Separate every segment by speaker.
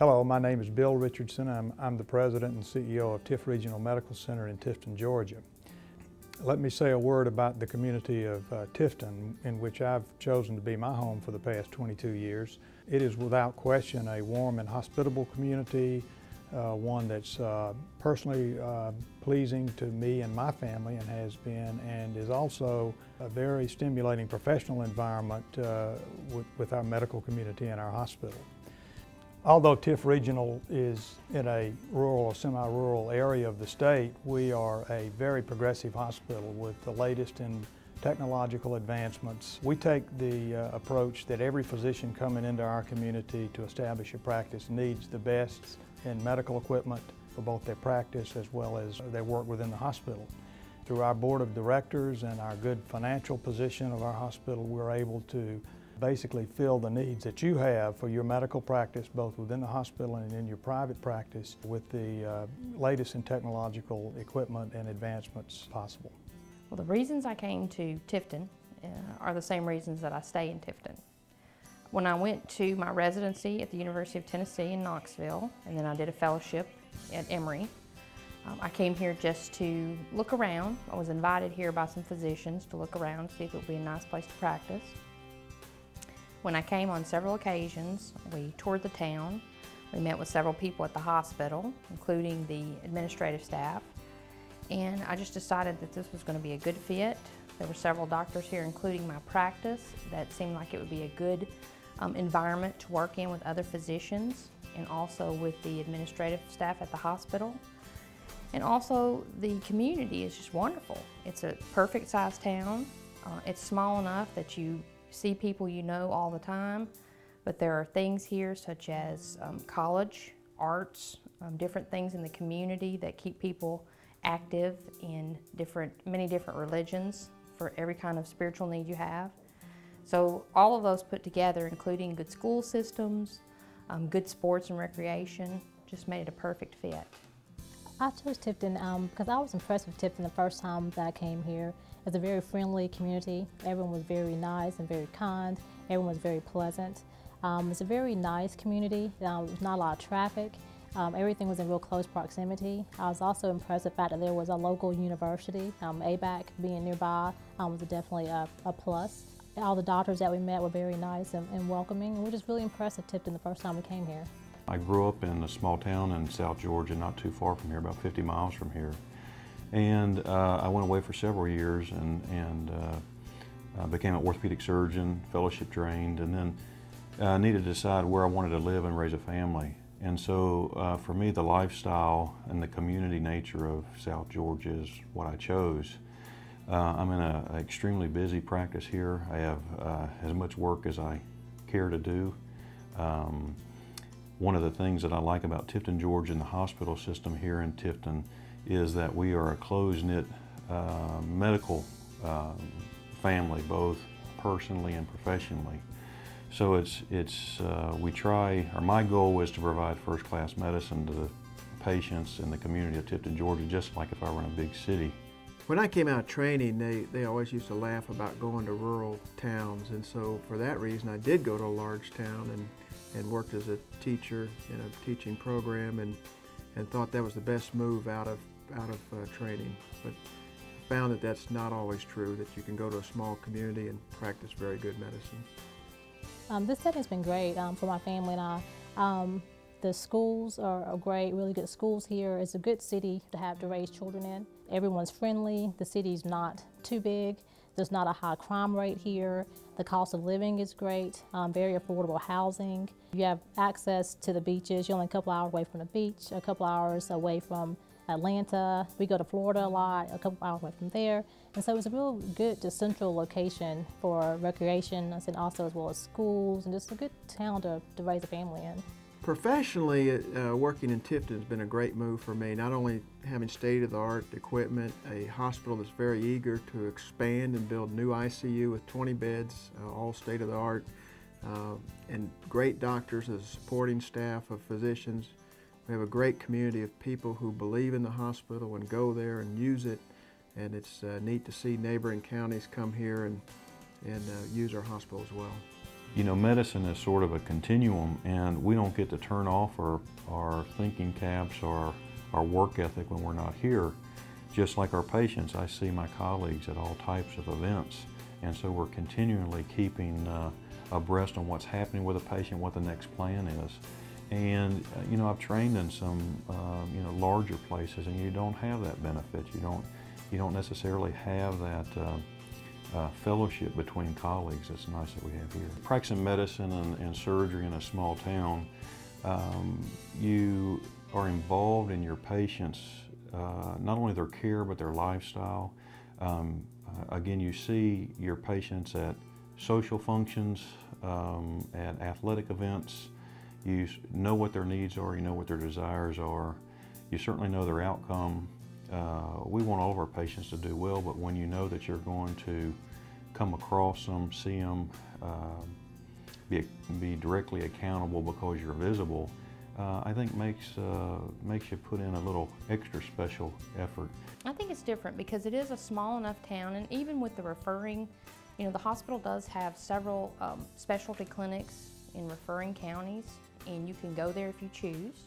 Speaker 1: Hello, my name is Bill Richardson. I'm the President and CEO of Tift Regional Medical Center in Tifton, Georgia. Let me say a word about the community of Tifton, in which I've chosen to be my home for the past 22 years. It is without question a warm and hospitable community, one that's personally pleasing to me and my family, and has been, and is also a very stimulating professional environment with our medical community and our hospital. Although Tift Regional is in a rural or semi-rural area of the state, we are a very progressive hospital with the latest in technological advancements. We take the approach that every physician coming into our community to establish a practice needs the best in medical equipment for both their practice as well as their work within the hospital. Through our board of directors and our good financial position of our hospital, we're able to basically fill the needs that you have for your medical practice, both within the hospital and in your private practice, with the latest in technological equipment and advancements possible.
Speaker 2: Well, the reasons I came to Tifton are the same reasons that I stay in Tifton. When I went to my residency at the University of Tennessee in Knoxville, and then I did a fellowship at Emory, I came here just to look around. I was invited here by some physicians to look around, see if it would be a nice place to practice. When I came on several occasions, we toured the town. We met with several people at the hospital, including the administrative staff. And I just decided that this was going to be a good fit. There were several doctors here, including my practice, that seemed like it would be a good environment to work in with other physicians, and also with the administrative staff at the hospital. And also, the community is just wonderful. It's a perfect sized town. It's small enough that you see people you know all the time, but there are things here such as college, arts, different things in the community that keep people active in many different religions for every kind of spiritual need you have. So all of those put together, including good school systems, good sports and recreation, just made it a perfect fit.
Speaker 3: I chose Tifton because I was impressed with Tifton the first time that I came here. It's a very friendly community. Everyone was very nice and very kind. Everyone was very pleasant. It's a very nice community. There's not a lot of traffic. Everything was in real close proximity. I was also impressed with the fact that there was a local university. ABAC being nearby was definitely a plus. All the doctors that we met were very nice and welcoming, and we're just really impressed with Tifton the first time we came here.
Speaker 4: I grew up in a small town in South Georgia, not too far from here, about 50 miles from here. And I went away for several years and became an orthopedic surgeon, fellowship trained, and then needed to decide where I wanted to live and raise a family. And so for me, the lifestyle and the community nature of South Georgia is what I chose. I'm in an extremely busy practice here. I have as much work as I care to do. One of the things that I like about Tifton, Georgia, and the hospital system here in Tifton is that we are a close-knit medical family, both personally and professionally. So we try, or my goal is to provide first-class medicine to the patients in the community of Tifton, Georgia, just like if I were in a big city.
Speaker 5: When I came out training, they always used to laugh about going to rural towns, and so for that reason I did go to a large town and worked as a teacher in a teaching program, and thought that was the best move out of training. But I found that that's not always true, that you can go to a small community and practice very good medicine.
Speaker 3: This setting's been great for my family and I. The schools are great, really good schools here. It's a good city to raise children in. Everyone's friendly. The city's not too big. There's not a high crime rate here. The cost of living is great, very affordable housing. You have access to the beaches. You're only a couple hours away from the beach, a couple hours away from Atlanta. We go to Florida a lot, a couple hours away from there. And so it's a real good central location for recreation, and also as well as schools, and just a good town to raise a family in.
Speaker 5: Professionally, working in Tifton has been a great move for me, not only having state-of-the-art equipment, a hospital that's very eager to expand and build new ICU with 20 beds, all state-of-the-art, and great doctors as a supporting staff of physicians. We have a great community of people who believe in the hospital and go there and use it, and it's neat to see neighboring counties come here and use our hospital as well.
Speaker 4: You know, medicine is sort of a continuum, and we don't get to turn off our thinking caps or our work ethic when we're not here. Just like our patients, I see my colleagues at all types of events, and so we're continually keeping abreast on what's happening with a patient, what the next plan is. And you know, I've trained in some you know, larger places, and you don't have that benefit. You don't necessarily have that fellowship between colleagues. It's nice that we have here. Practicing medicine and surgery in a small town, you are involved in your patients, not only their care but their lifestyle. Again, you see your patients at social functions, at athletic events. You know what their needs are, you know what their desires are, you certainly know their outcome. We want all of our patients to do well, but when you know that you're going to come across them, see them, be directly accountable because you're visible, I think makes you put in a little extra special effort.
Speaker 2: I think it's different because it is a small enough town, and even with the referring, you know, the hospital does have several specialty clinics in referring counties, and you can go there if you choose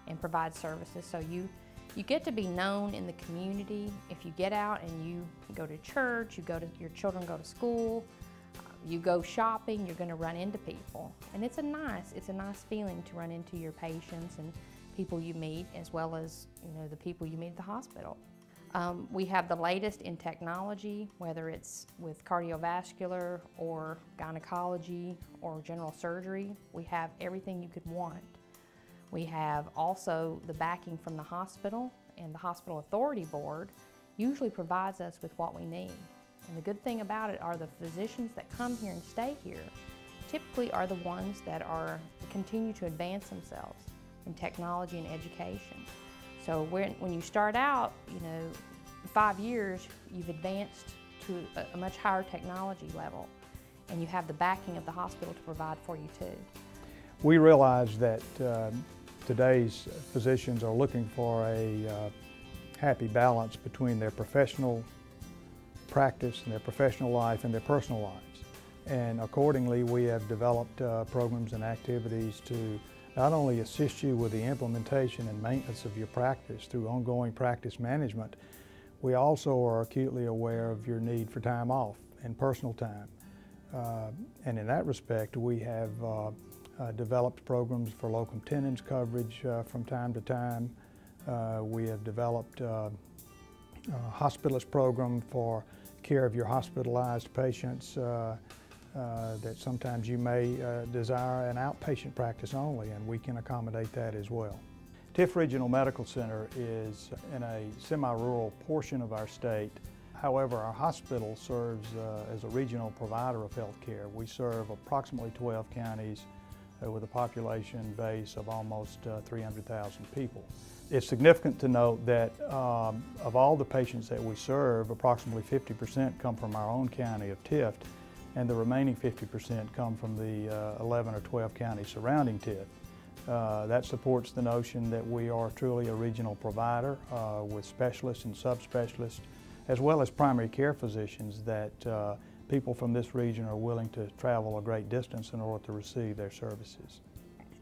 Speaker 2: and provide services. So you get to be known in the community. If you get out and you go to church, your children go to school, you go shopping, you're going to run into people, and it's a nice feeling to run into your patients and people you meet, as well as, you know, the people you meet at the hospital. We have the latest in technology, whether it's with cardiovascular or gynecology or general surgery. We have everything you could want. We have also the backing from the hospital, and the Hospital Authority Board usually provides us with what we need. And the good thing about it are the physicians that come here and stay here typically are the ones that continue to advance themselves in technology and education. So when you start out, you know, in 5 years, you've advanced to a much higher technology level, and you have the backing of the hospital to provide for you too.
Speaker 1: We realize that today's physicians are looking for a happy balance between their professional practice and their professional life and their personal lives. And accordingly, we have developed programs and activities to not only assist you with the implementation and maintenance of your practice through ongoing practice management, we also are acutely aware of your need for time off and personal time. And in that respect, we have developed programs for locum tenens coverage from time to time. We have developed a hospitalist program for care of your hospitalized patients that sometimes you may desire an outpatient practice only, and we can accommodate that as well. Tift Regional Medical Center is in a semi-rural portion of our state. However, our hospital serves as a regional provider of health care. We serve approximately 12 counties with a population base of almost 300,000 people. It's significant to note that of all the patients that we serve, approximately 50% come from our own county of Tift, and the remaining 50% come from the 11 or 12 counties surrounding Tift. That supports the notion that we are truly a regional provider with specialists and subspecialists, as well as primary care physicians, that people from this region are willing to travel a great distance in order to receive their services.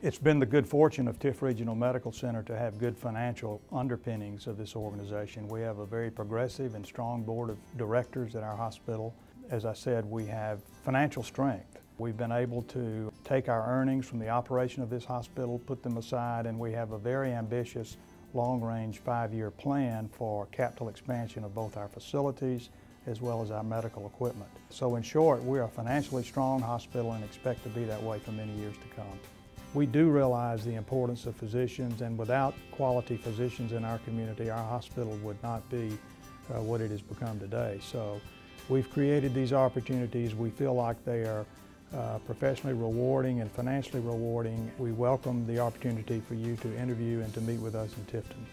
Speaker 1: It's been the good fortune of Tift Regional Medical Center to have good financial underpinnings of this organization. We have a very progressive and strong board of directors at our hospital. As I said, we have financial strength. We've been able to take our earnings from the operation of this hospital, put them aside, and we have a very ambitious long-range 5-year plan for capital expansion of both our facilities as well as our medical equipment. So in short, we are a financially strong hospital and expect to be that way for many years to come. We do realize the importance of physicians, and without quality physicians in our community, our hospital would not be what it has become today. So we've created these opportunities. We feel like they are professionally rewarding and financially rewarding. We welcome the opportunity for you to interview and to meet with us in Tifton.